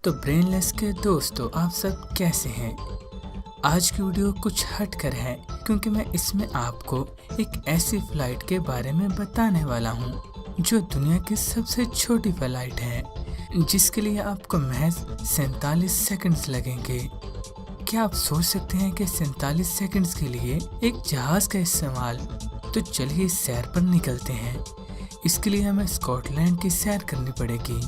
तो ब्रेनलेस के दोस्तों, आप सब कैसे हैं? आज की वीडियो कुछ हट कर है क्योंकि मैं इसमें आपको एक ऐसी फ्लाइट के बारे में बताने वाला हूं जो दुनिया की सबसे छोटी फ्लाइट है, जिसके लिए आपको महज 47 सेकंड्स लगेंगे। क्या आप सोच सकते हैं कि 47 सेकंड्स के लिए एक जहाज का इस्तेमाल? तो चलिए इस सैर पर निकलते हैं। इसके लिए हमें स्कॉटलैंड की सैर करनी पड़ेगी।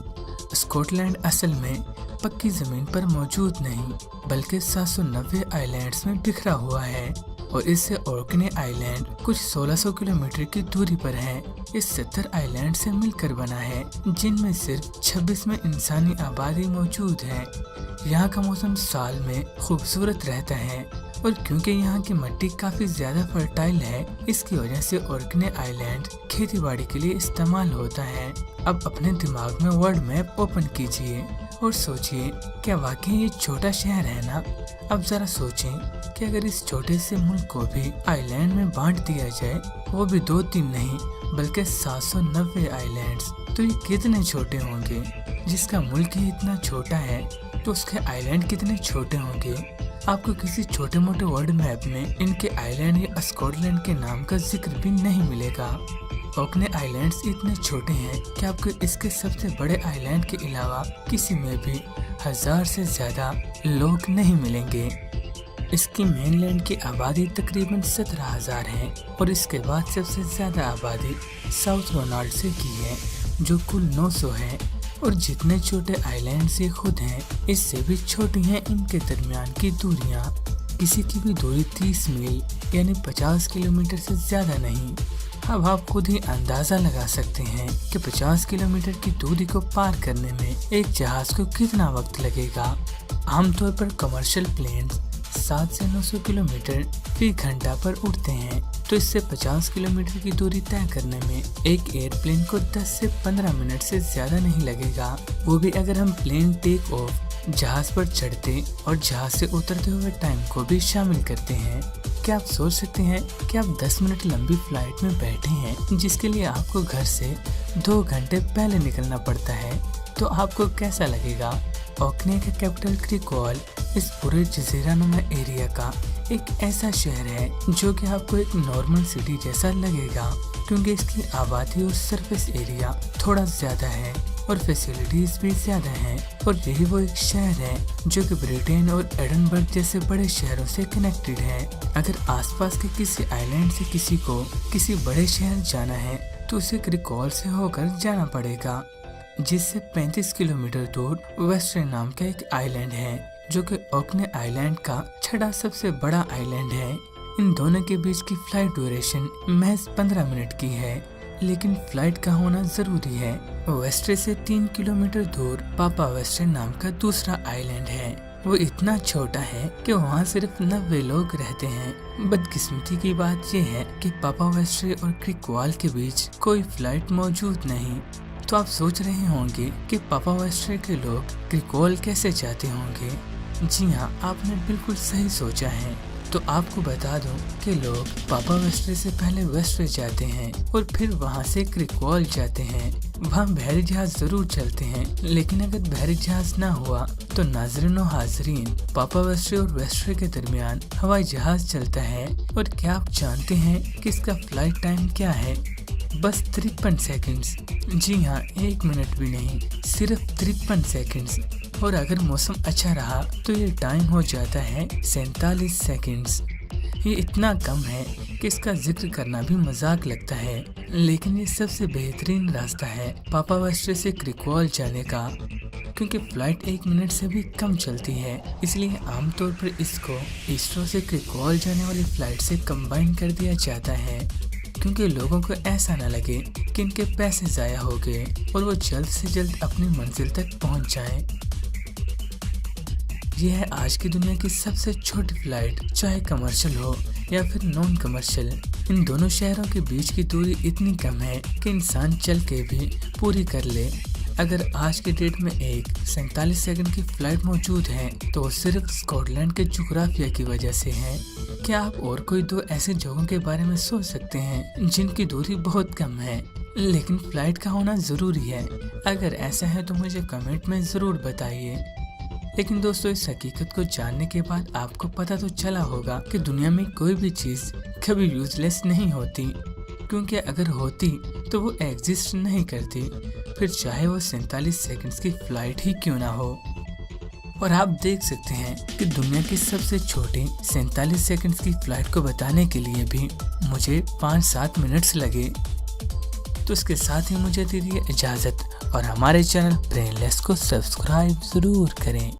स्कॉटलैंड असल में पक्की जमीन पर मौजूद नहीं बल्कि 790 आइलैंड्स में बिखरा हुआ है और इससे ऑर्कने आइलैंड कुछ 1600 किलोमीटर की दूरी पर है। इस 70 आइलैंड से मिलकर बना है, जिनमें सिर्फ 26 में इंसानी आबादी मौजूद है। यहाँ का मौसम साल में खूबसूरत रहता है और क्योंकि यहाँ की मिट्टी काफी ज्यादा फर्टाइल है, इसकी वजह से ऑर्कने आइलैंड खेती बाड़ी के लिए इस्तेमाल होता है। अब अपने दिमाग में वर्ल्ड मैप ओपन कीजिए और सोचिए, क्या वाकई ये छोटा शहर है ना? अब जरा सोचें कि अगर इस छोटे से मुल्क को भी आइलैंड में बांट दिया जाए, वो भी 2-3 नहीं बल्कि 790 आइलैंड्स, तो ये कितने छोटे होंगे। जिसका मुल्क ही इतना छोटा है तो उसके आइलैंड कितने छोटे होंगे। आपको किसी छोटे मोटे वर्ल्ड मैप में इनके आइलैंड या स्कॉटलैंड के नाम का जिक्र भी नहीं मिलेगा। ऑर्कने आइलैंड्स इतने छोटे हैं कि आपको इसके सबसे बड़े आइलैंड के अलावा किसी में भी 1000 से ज्यादा लोग नहीं मिलेंगे। इसकी मेनलैंड की आबादी तकरीबन 17,000 है और इसके बाद सबसे ज्यादा आबादी साउथ रोनाल्ड से की है, जो कुल 900 है। और जितने छोटे आइलैंड से खुद हैं, इससे भी छोटी हैं इनके दरमियान की दूरियां। किसी की भी दूरी 30 मील यानी 50 किलोमीटर से ज्यादा नहीं। अब आप खुद ही अंदाजा लगा सकते हैं कि 50 किलोमीटर की दूरी को पार करने में एक जहाज को कितना वक्त लगेगा। आमतौर पर कमर्शियल प्लेन्स 7 से 900 किलोमीटर फी घंटा पर उड़ते हैं, तो इससे 50 किलोमीटर की दूरी तय करने में एक एयरप्लेन को 10 से 15 मिनट से ज्यादा नहीं लगेगा। वो भी अगर हम प्लेन टेक ऑफ, जहाज पर चढ़ते और जहाज से उतरते हुए टाइम को भी शामिल करते हैं। क्या आप सोच सकते हैं कि आप 10 मिनट लंबी फ्लाइट में बैठे हैं, जिसके लिए आपको घर से 2 घंटे पहले निकलना पड़ता है, तो आपको कैसा लगेगा? ऑर्कने का कैपिटल क्रिकॉल इस पूरे जजीरानुमा एरिया का एक ऐसा शहर है जो कि आपको एक नॉर्मल सिटी जैसा लगेगा, क्योंकि इसकी आबादी और सरफेस एरिया थोड़ा ज्यादा है और फैसिलिटीज भी ज्यादा हैं। और यही वो एक शहर है जो कि ब्रिटेन और एडनबर्ग जैसे बड़े शहरों से कनेक्टेड है। अगर आसपास के किसी आइलैंड से किसी को किसी बड़े शहर जाना है तो उसे क्रिकॉल से होकर जाना पड़ेगा, जिससे 35 किलोमीटर दूर वेस्ट्रे नाम का एक आइलैंड है, जो कि ऑर्कने आइलैंड का छठा सबसे बड़ा आइलैंड है। इन दोनों के बीच की फ्लाइट ड्यूरेशन महज 15 मिनट की है, लेकिन फ्लाइट का होना जरूरी है। वेस्ट्रे से 3 किलोमीटर दूर पापा वेस्ट्रे नाम का दूसरा आइलैंड है। वो इतना छोटा है कि वहाँ सिर्फ 90 लोग रहते हैं। बदकिस्मती की बात यह है कि पापा वेस्ट्रे और क्रिकॉल के बीच कोई फ्लाइट मौजूद नहीं। तो आप सोच रहे होंगे कि पापा वेस्ट्रे के लोग क्रिकॉल कैसे जाते होंगे। जी हाँ, आपने बिल्कुल सही सोचा है। तो आपको बता दूं कि लोग पापा वेस्ट्रे से पहले वेस्ट्रे जाते हैं और फिर वहां से क्रिकॉल जाते हैं। वहां बहरी जहाज जरूर चलते हैं, लेकिन अगर बहरी जहाज ना हुआ तो नाज़रीन और हाज़रीन, पापा वेस्ट्रे और वेस्ट्रे के दरमियान हवाई जहाज चलता है। और क्या आप जानते हैं कि इसका फ्लाइट टाइम क्या है? बस 53 सेकंड्स। जी हाँ, 1 मिनट भी नहीं, सिर्फ 53 सेकंड्स। और अगर मौसम अच्छा रहा तो ये टाइम हो जाता है 47 सेकंड्स। ये इतना कम है कि इसका जिक्र करना भी मजाक लगता है, लेकिन ये सबसे बेहतरीन रास्ता है पापा वेस्ट्रे से क्रिकॉल जाने का, क्योंकि फ्लाइट 1 मिनट से भी कम चलती है। इसलिए आमतौर पर इसको ईस्ट्रो से क्रिकॉल जाने वाली फ्लाइट से कंबाइन कर दिया जाता है, क्योंकि लोगों को ऐसा न लगे कि इनके पैसे ज़ाया हो गए और वो जल्द से जल्द अपनी मंजिल तक पहुंच जाएं। यह है आज की दुनिया की सबसे छोटी फ्लाइट, चाहे कमर्शियल हो या फिर नॉन कमर्शियल। इन दोनों शहरों के बीच की दूरी इतनी कम है कि इंसान चल के भी पूरी कर ले। अगर आज के डेट में एक 47 सेकंड की फ्लाइट मौजूद है तो वो सिर्फ स्कॉटलैंड के जुग्राफिया की वजह से है। क्या आप और कोई 2 ऐसे जगहों के बारे में सोच सकते हैं जिनकी दूरी बहुत कम है लेकिन फ्लाइट का होना जरूरी है? अगर ऐसा है तो मुझे कमेंट में जरूर बताइए। लेकिन दोस्तों इस हकीकत को जानने के बाद आपको पता तो चला होगा कि दुनिया में कोई भी चीज कभी यूजलेस नहीं होती, क्योंकि अगर होती तो वो एग्जिस्ट नहीं करती, फिर चाहे वो 47 सेकंड्स की फ्लाइट ही क्यों ना हो। और आप देख सकते हैं कि दुनिया की सबसे छोटी 47 सेकंड्स की फ्लाइट को बताने के लिए भी मुझे 5-7 मिनट्स लगे। तो इसके साथ ही मुझे दीजिए इजाज़त और हमारे चैनल ब्रेनलेस को सब्सक्राइब ज़रूर करें।